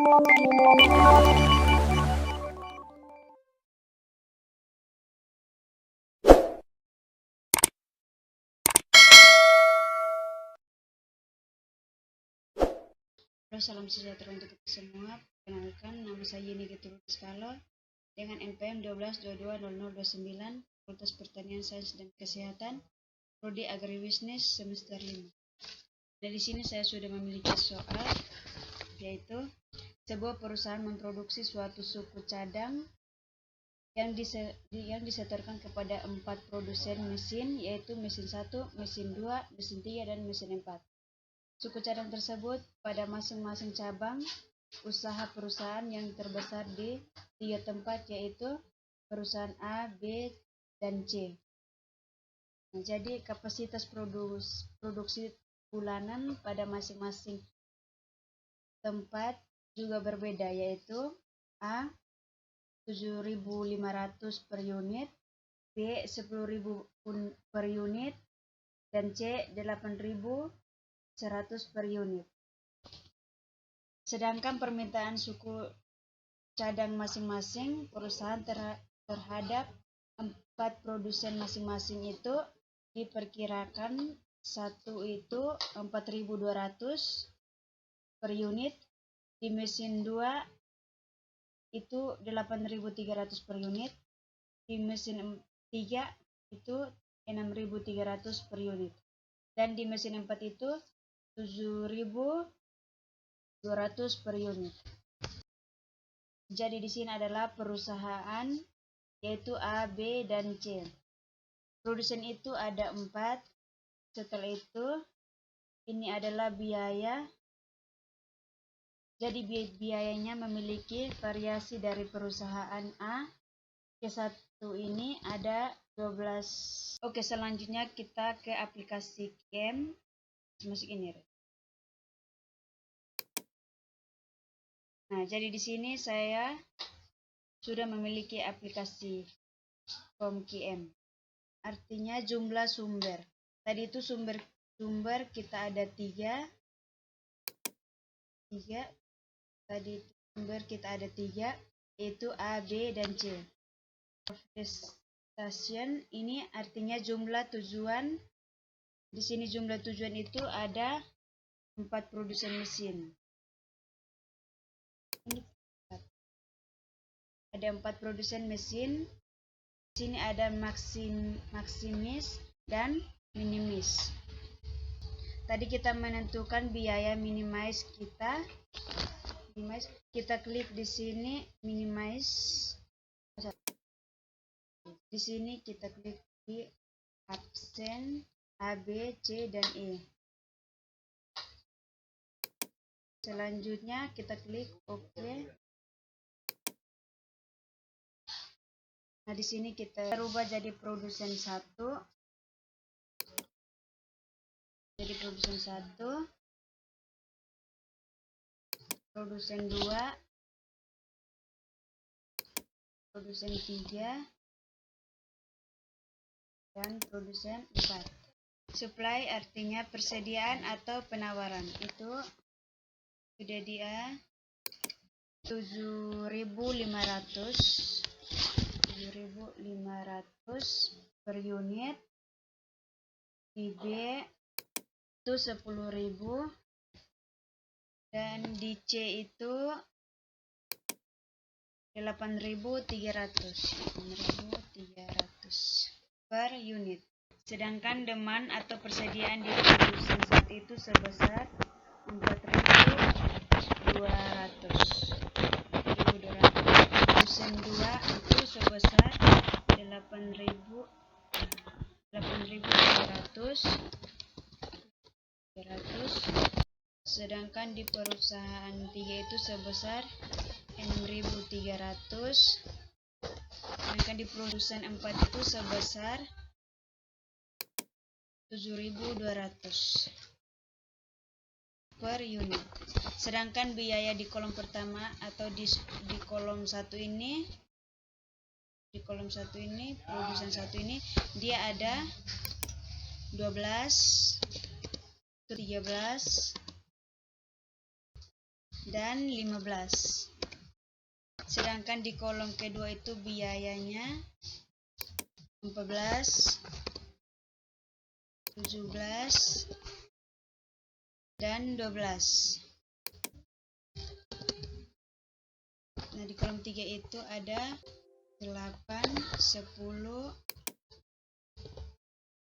Halo, salam sejahtera untuk kita semua. Perkenalkan, nama saya Yeni Getrudis Kalo dengan NPM 12220029, Fakultas Pertanian Sains dan Kesehatan, Prodi Agribisnis semester 5. Dan di sini saya sudah memiliki soal, yaitu sebuah perusahaan memproduksi suatu suku cadang yang disetorkan kepada 4 produsen mesin, yaitu mesin 1, mesin 2, mesin 3, dan mesin 4. Suku cadang tersebut pada masing-masing cabang usaha perusahaan yang terbesar di 3 tempat, yaitu perusahaan A, B, dan C. Nah, jadi kapasitas produksi bulanan pada masing-masing tempat juga berbeda, yaitu A 7.500 per unit, B 10.000 per unit, dan C 8.100 per unit. Sedangkan permintaan suku cadang masing-masing perusahaan terhadap 4 produsen masing-masing itu diperkirakan satu itu 4.200 per unit, di mesin 2 itu 8.300 per unit, di mesin 3 itu 6.300 per unit, dan di mesin 4 itu 7.200 per unit. Jadi di sini adalah perusahaan, yaitu A, B, dan C. Produsen itu ada 4. Setelah itu ini adalah biaya. Jadi biayanya memiliki variasi dari perusahaan A ke 1 ini ada 12. Oke, selanjutnya kita ke aplikasi QIEM. Masuk ini. Nah, jadi di sini saya sudah memiliki aplikasi form QIEM. Artinya jumlah sumber. Tadi itu sumber kita ada 3. Tadi sumber kita ada 3, yaitu A, B, dan C. Destination ini artinya jumlah tujuan. Di sini jumlah tujuan itu ada 4 produsen mesin. Ada 4 produsen mesin. Di sini ada maksimis dan minimis. Tadi kita menentukan biaya minimize kita. Kita klik di sini minimize. Di sini kita klik di absen A, B, C, dan E. Selanjutnya kita klik OK. Nah, di sini kita rubah jadi produsen 1. Jadi produsen 1, produsen 2, produsen 3, dan produsen 4. Supply artinya persediaan atau penawaran. Itu sudah dia 7.500 per unit. Di B itu 10.000, dan di C itu 8.300 per unit. Sedangkan demand atau persediaan di produsen 1 itu sebesar 4.200. Produsen 2 itu sebesar 8.300. Sedangkan di perusahaan 3 itu sebesar 6.300. Sedangkan di produsen 4 itu sebesar 7.200 per unit. Sedangkan biaya di kolom pertama atau di kolom 1 ini, produsen 1 ini dia ada 12, 13, dan 15. Sedangkan di kolom kedua itu biayanya 14, 17, dan 12. Nah, di kolom 3 itu ada 8, 10,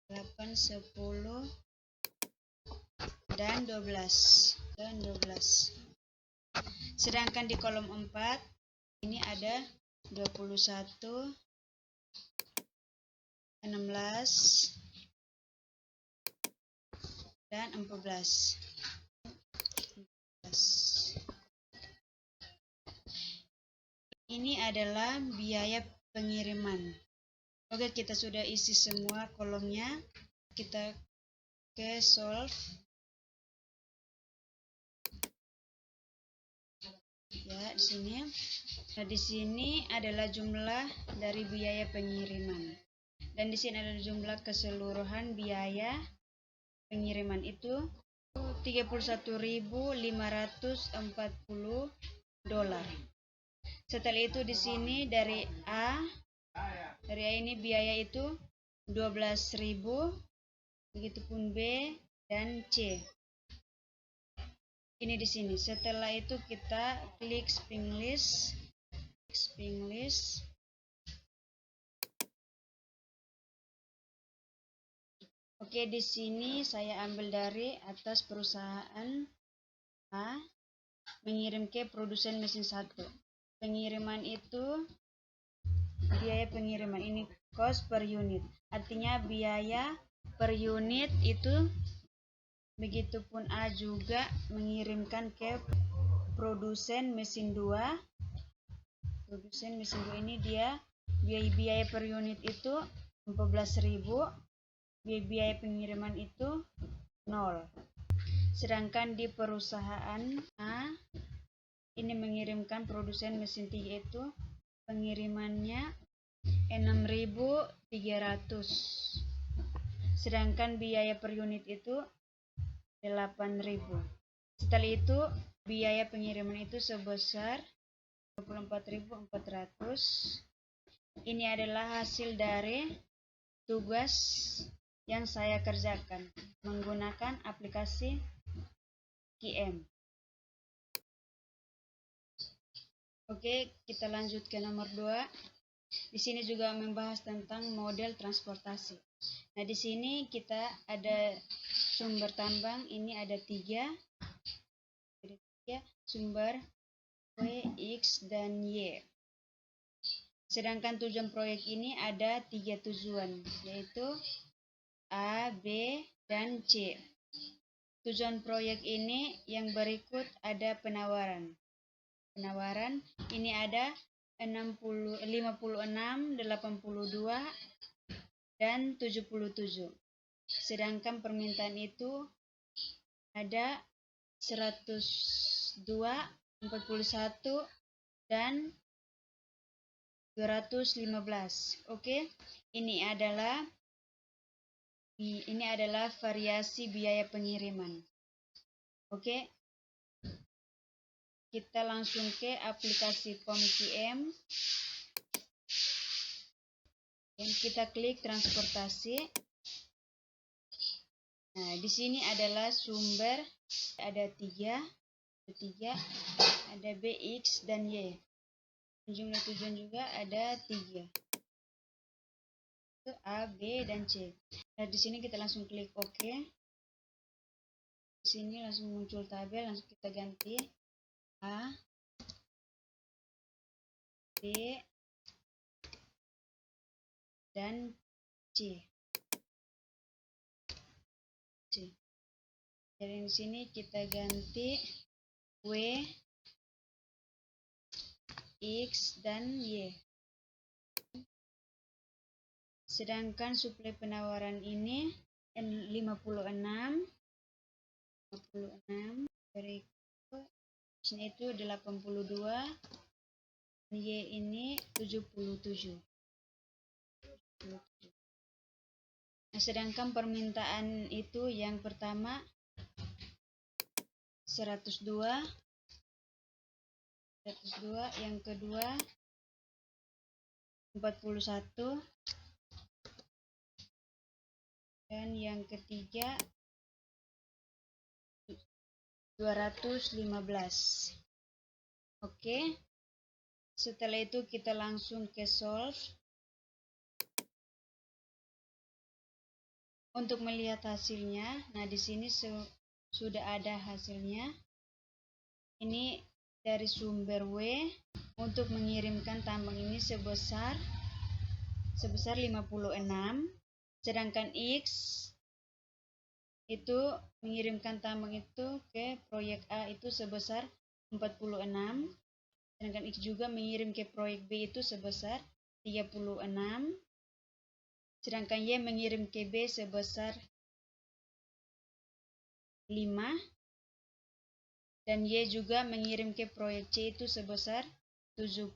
8, 10, dan 12. Sedangkan di kolom 4 ini ada 21, 16, dan 14. Ini adalah biaya pengiriman. Oke, kita sudah isi semua kolomnya. Kita ke solve. Ya, di sini. Nah, di sini adalah jumlah dari biaya pengiriman. Dan di sini adalah jumlah keseluruhan biaya pengiriman itu $31.540. Setelah itu di sini dari A ini biaya itu 12.000, begitupun B dan C. Ini di sini. Setelah itu kita klik spring list. Oke, di sini saya ambil dari atas perusahaan A mengirim ke produsen mesin 1. Pengiriman itu biaya pengiriman ini cost per unit. Artinya biaya per unit itu. Begitupun A juga mengirimkan ke produsen mesin 2. Produsen mesin 2 ini dia biaya per unit itu 14.000. Biaya pengiriman itu 0. Sedangkan di perusahaan A ini mengirimkan produsen mesin 3 itu pengirimannya 6.300. Sedangkan biaya per unit itu 8.000. Setelah itu biaya pengiriman itu sebesar 24.400. Ini adalah hasil dari tugas yang saya kerjakan menggunakan aplikasi QM. Oke, kita lanjut ke nomor 2. Di sini juga membahas tentang model transportasi. Nah, di sini kita ada sumber tambang, ini ada 3 sumber W, X, dan Y. Sedangkan tujuan proyek ini ada 3 tujuan, yaitu A, B, dan C. Tujuan proyek ini yang berikut ada penawaran. Penawaran ini ada 56, 82, dan 77. Sedangkan permintaan itu ada 102, 41, dan 215. Oke, ini adalah variasi biaya pengiriman. Oke, kita langsung ke aplikasi POM-QM. Dan kita klik transportasi. Nah, di sini adalah sumber ada 3, ada B, X, dan Y. Jumlah tujuan juga ada 3. Itu A, B, dan C. Nah, di sini kita langsung klik OK. Di sini langsung muncul tabel, langsung kita ganti A, B, dan C. Jadi di sini kita ganti W, X, dan Y. Sedangkan suplai penawaran ini 56, berikut sini itu 82, Y ini 77. Nah, sedangkan permintaan itu yang pertama 102, 102, yang kedua 41, dan yang ketiga 215. Oke, setelah itu kita langsung ke solve. Untuk melihat hasilnya, nah di sini sudah ada hasilnya. Ini dari sumber W untuk mengirimkan tambang ini sebesar 56, sedangkan X itu mengirimkan tambang itu ke proyek A itu sebesar 46, sedangkan X juga mengirim ke proyek B itu sebesar 36, sedangkan Y mengirim ke B sebesar 5, dan Y juga mengirim ke proyek C itu sebesar 72.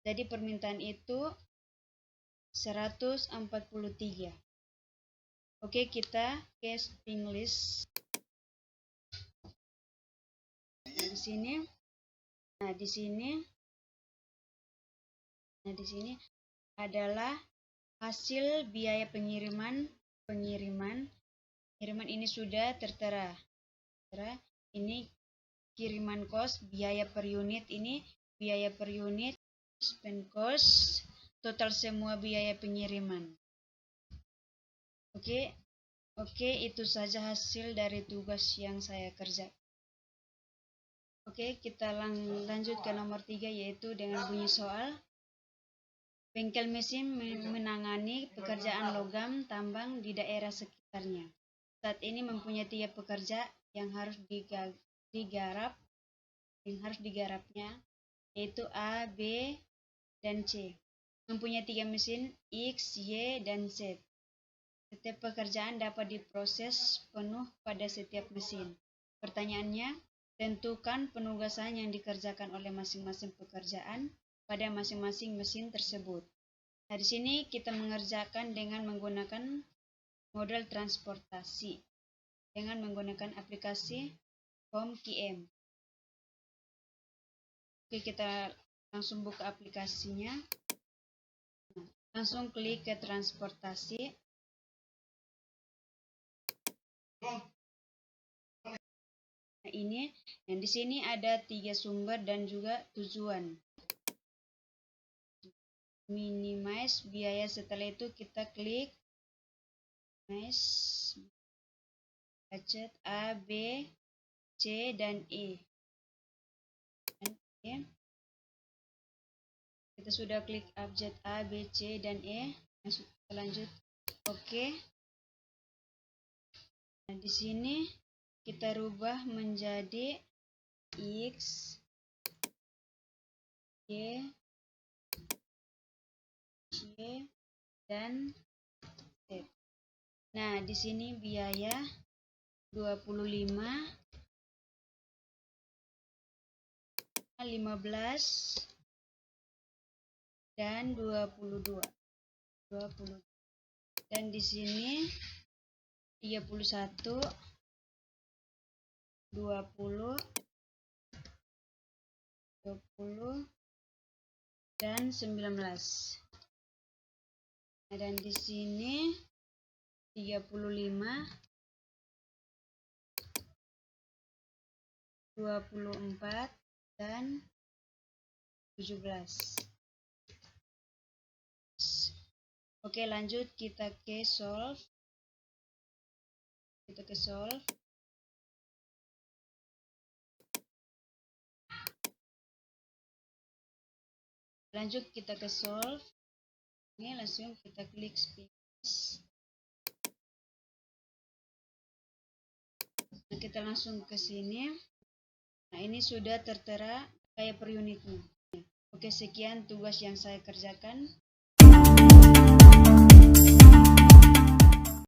Jadi permintaan itu 143. Oke, kita ke string list. Di sini. Nah, di sini adalah hasil biaya pengiriman. Pengiriman ini sudah tertera. Ini kiriman cost, biaya per unit, ini biaya per unit, spend cost, total semua biaya pengiriman. Oke, itu saja hasil dari tugas yang saya kerjakan. Oke, kita lanjut ke nomor 3, yaitu dengan bunyi soal. Bengkel mesin menangani pekerjaan logam tambang di daerah sekitarnya. Saat ini mempunyai 3 pekerja yang harus digarapnya, yaitu A, B, dan C. Mempunyai 3 mesin X, Y, dan Z. Setiap pekerjaan dapat diproses penuh pada setiap mesin. Pertanyaannya, tentukan penugasan yang dikerjakan oleh masing-masing pekerjaan pada masing-masing mesin tersebut. Nah, di sini kita mengerjakan dengan menggunakan model transportasi dengan menggunakan aplikasi HomeQM. Oke, kita langsung buka aplikasinya. Langsung klik ke transportasi. Nah, ini yang di sini ada 3 sumber dan juga tujuan. Minimize biaya, setelah itu kita klik minimize budget A, B, C, dan E. Kita sudah klik budget A, B, C, dan E. Kita lanjut. Oke. Nah, di sini kita rubah menjadi X, Y, C, dan Z. Nah, di sini biaya 25, 15, dan 22. Dan di sini 31, 20, dan 19. Nah, dan di sini 35, 24, dan 17. Oke, lanjut kita ke solve. Lanjut kita ke solve. Ini langsung kita klik finish. Nah, kita langsung ke sini. Nah, ini sudah tertera biaya per unitnya. Oke, sekian tugas yang saya kerjakan.